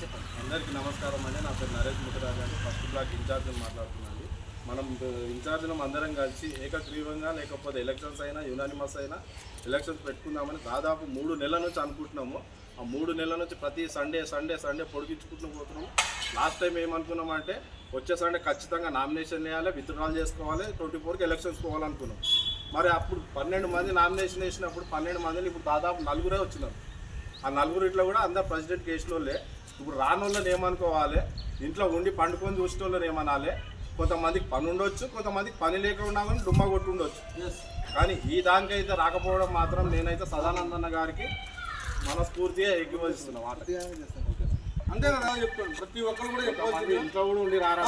చెప్పండి. అందరికీ నమస్కారం అండి. నా పేరు నరేష్ ముఖరాజ్ అండి. ఫస్ట్ బ్లాక్ ఇన్ఛార్జ్ని మాట్లాడుతున్నాను. మనం ఇన్ఛార్జ్లం అందరం కలిసి ఏకగ్రీవంగా లేకపోతే ఎలక్షన్స్ అయినా యునానిమస్ అయినా ఎలక్షన్స్ పెట్టుకుందామని దాదాపు 3 నెలల నుంచి అనుకుంటున్నాము. ఆ 3 నెలల నుంచి ప్రతి సండే పొడిగించుకుంటూ పోతున్నాము. లాస్ట్ టైం ఏమనుకున్నామంటే వచ్చే సండే ఖచ్చితంగా నామినేషన్ వేయాలి, విత్డ్రాల్ చేసుకోవాలి, 24కి ఎలక్షన్స్ పోవాలనుకున్నాం. మరి అప్పుడు 12 మంది నామినేషన్ వేసినప్పుడు 12 మందిని ఇప్పుడు దాదాపు 4 వచ్చినారు. ఆ 4 ఇట్లా కూడా అందరు ప్రెసిడెంట్ కేసులోళ్ళే. ఇప్పుడు రానోళ్ళని ఏమనుకోవాలి, ఇంట్లో ఉండి పండుకొని చూసిన వాళ్ళని ఏమనాలి. కొంతమందికి పని ఉండొచ్చు, కొంతమందికి పని లేకుండా కానీ డుమ్మా కొట్టి ఉండొచ్చు. కానీ ఈ దానికైతే రాకపోవడం మాత్రం నేనైతే సదానందన్న గారికి మనస్ఫూర్తిగా ఎగ్గివస్తున్నాం. అంతే కదా చెప్తాను. ప్రతి ఒక్కరు కూడా చెప్పాలి. ఇంట్లో కూడా ఉండి రారా.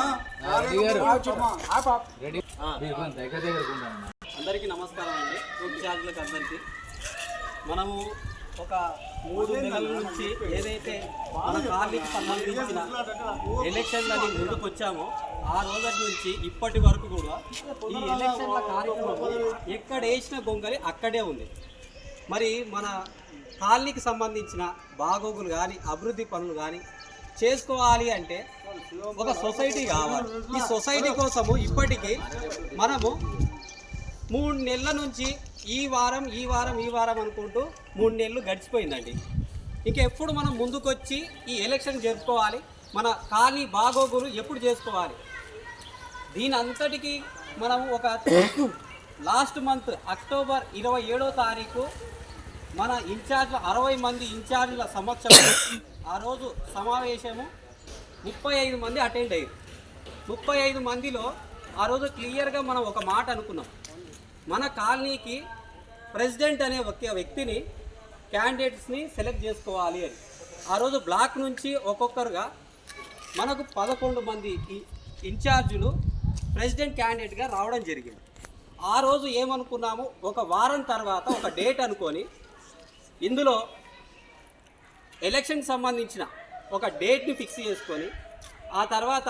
అందరికీ నమస్కారం అండి. ఇన్ఛార్జ్లకు అందరికీ మనము ఒక 3 నెలల నుంచి ఏదైతే మన కాలనీకి సంబంధించిన ఎలక్షన్లని ముందుకు వచ్చామో ఆ రోజు నుంచి ఇప్పటి వరకు కూడా ఈ ఎలక్షన్ల కార్యక్రమం ఎక్కడ వేసిన గొంగలి అక్కడే ఉంది. మరి మన కాలనీకి సంబంధించిన బాగోగులు కానీ అభివృద్ధి పనులు కానీ చేసుకోవాలి అంటే ఒక సొసైటీ కావాలి. ఈ సొసైటీ కోసము ఇప్పటికీ మనము 3 నెలల నుంచి ఈ వారం అనుకుంటూ 3 నెలలు గడిచిపోయిందండి. ఇంకెప్పుడు మనం ముందుకొచ్చి ఈ ఎలక్షన్ జరుపుకోవాలి, మన కాలనీ బాగోగులు ఎప్పుడు చేసుకోవాలి. దీని అంతటికి మనం ఒక లాస్ట్ మంత్ అక్టోబర్ 27వ తారీఖు మన ఇన్ఛార్జ్ల 60 మంది ఇన్ఛార్జ్ల సమక్షంలో ఆ రోజు సమావేశము 35 మంది అటెండ్ అయ్యారు. 35 మందిలో ఆ రోజు క్లియర్గా మనం ఒక మాట అనుకున్నాం. మన కాలనీకి ప్రెసిడెంట్ అనే ఒక వ్యక్తిని క్యాండిడేట్స్ని సెలెక్ట్ చేసుకోవాలి అని. ఆ రోజు బ్లాక్ నుంచి ఒక్కొక్కరుగా మనకు 11 మంది ఇన్ఛార్జులు ప్రెసిడెంట్ క్యాండిడేట్గా రావడం జరిగింది. ఆ రోజు ఏమనుకున్నాము, ఒక వారం తర్వాత ఒక డేట్ అనుకొని ఇందులో ఎలక్షన్కి సంబంధించిన ఒక డేట్ని ఫిక్స్ చేసుకొని ఆ తర్వాత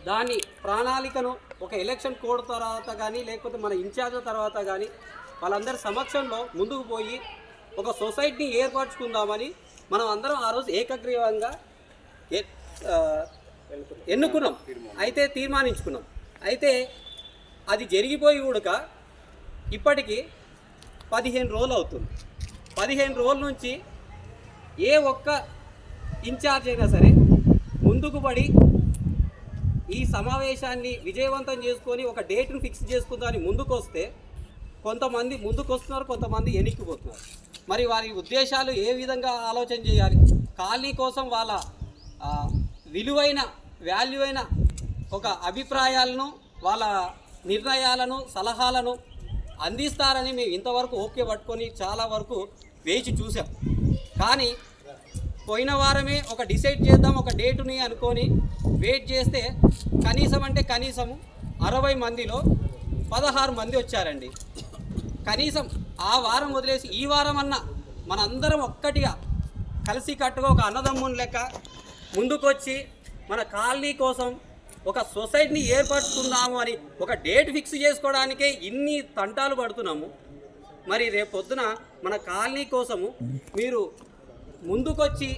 దాని ప్రణాళికను ఒక ఎలక్షన్ కోడ్ తర్వాత కానీ లేకపోతే మన ఇన్ఛార్జ్ తర్వాత కానీ వాళ్ళందరి సమక్షంలో ముందుకు పోయి ఒక సొసైటీని ఏర్పరచుకుందామని మనం అందరం ఆ రోజు ఏకగ్రీవంగా ఎన్నుకున్నాం. అయితే తీర్మానించుకున్నాం. అయితే అది జరిగిపోయి కూడా ఇప్పటికీ 15 రోజులు అవుతుంది. 15 రోజుల నుంచి ఏ ఒక్క ఇన్ఛార్జ్ అయినా సరే ముందుకు పడి ఈ సమావేశాన్ని విజయవంతం చేసుకొని ఒక డేట్ను ఫిక్స్ చేసుకుందామని ముందుకు వస్తే కొంతమంది ముందుకు వస్తున్నారు, కొంతమంది వెనక్కిపోతున్నారు. మరి వారి ఉద్దేశాలు ఏ విధంగా ఆలోచన చేయాలి, కాలనీ కోసం వాళ్ళ విలువైన వాల్యూ అయిన ఒక అభిప్రాయాలను వాళ్ళ నిర్ణయాలను సలహాలను అందిస్తారని మేము ఇంతవరకు ఓకే పట్టుకొని చాలా వరకు వేచి చూసాం. కానీ పోయిన వారమే ఒక డిసైడ్ చేద్దాం ఒక డేటుని అనుకొని వెయిట్ చేస్తే కనీసం 60 మందిలో 16 మంది వచ్చారండి. కనీసం ఆ వారం వదిలేసి ఈ వారం అన్నా మనందరం ఒక్కటిగా కలిసికట్టుగా ఒక అన్నదమ్ముని లెక్క ముందుకొచ్చి మన కాలనీ కోసం ఒక సొసైటీని ఏర్పరుచుకుందాము అని ఒక డేట్ ఫిక్స్ చేసుకోవడానికే ఇన్ని తంటాలు పడుతున్నాము. మరి రేపొద్దున మన కాలనీ కోసము మీరు ముందుకొచ్చి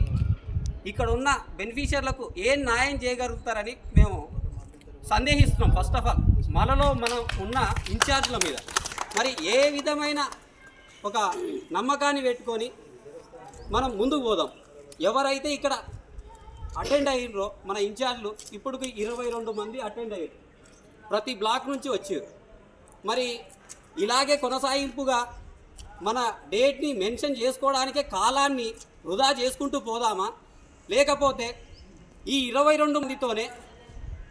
ఇక్కడ ఉన్న బెనిఫిషియర్లకు ఏం న్యాయం చేయగలుగుతారని మేము సందేహిస్తున్నాం. ఫస్ట్ ఆఫ్ ఆల్ మనలో మనం ఉన్న ఇన్ఛార్జ్ల మీద మరి ఏ విధమైన ఒక నమ్మకాన్ని పెట్టుకొని మనం ముందుకు పోదాం. ఎవరైతే ఇక్కడ అటెండ్ అయ్యారో మన ఇన్ఛార్జ్లు ఇప్పటికి 22 మంది అటెండ్ అయ్యారు, ప్రతి బ్లాక్ నుంచి వచ్చారు. మరి ఇలాగే కొనసాగింపుగా మన డేట్ని మెన్షన్ చేసుకోవడానికే కాలాన్ని వృధా చేసుకుంటూ పోదామా, లేకపోతే ఈ 22 మందితోనే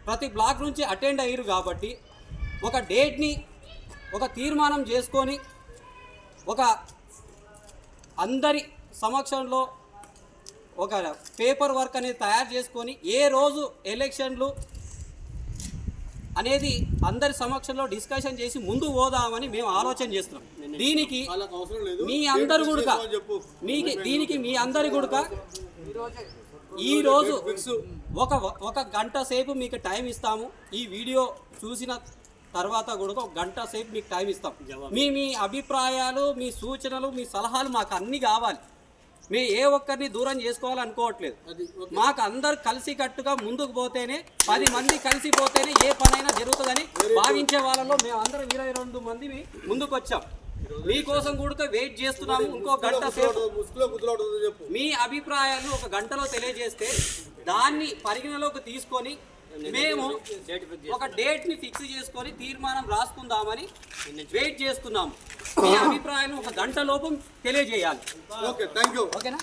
ప్రతి బ్లాక్ నుంచి అటెండ్ అయ్యారు కాబట్టి ఒక డేట్ని ఒక తీర్మానం చేసుకొని ఒక అందరి సమక్షంలో ఒక పేపర్ వర్క్ అనేది తయారు చేసుకొని ఏ రోజు ఎలక్షన్లు అనేది అందరి సమక్షంలో డిస్కషన్ చేసి ముందు పోదామని మేము ఆలోచన చేస్తున్నాం. దీనికి మీ అందరు కూడా మీ అందరి కూడా ఈరోజు ఒక గంట సేపు మీకు టైం ఇస్తాము. ఈ వీడియో చూసిన తర్వాత కూడా ఒక గంట సేపు మీకు టైం ఇస్తాం. మీ అభిప్రాయాలు, మీ సూచనలు, మీ సలహాలు మాకు అన్నీ కావాలి. మీ ఏ ఒక్కరిని దూరం చేసుకోవాలనుకోవట్లేదు. మాకు అందరు కలిసి కట్టుగా ముందుకు పోతేనే 10 మంది కలిసి పోతేనే ఏ పనైనా జరుగుతుందని భావించే వాళ్ళలో మేము అందరం 22 మంది ముందుకు వచ్చాం. మీకోసం కూడా వెయిట్ చేస్తున్నాము. ఇంకో గంట సేపు మీ అభిప్రాయాలు ఒక గంటలో తెలియజేస్తే దాన్ని పరిగణలోకి తీసుకొని మేము ఒక డేట్ని ఫిక్స్ చేసుకొని తీర్మానం రాసుకుందామని వెయిట్ చేస్తున్నాము. మీ అభిప్రాయాలు ఒక గంట లోపు తెలియజేయాలి. Okay, thank you. ఓకేనా?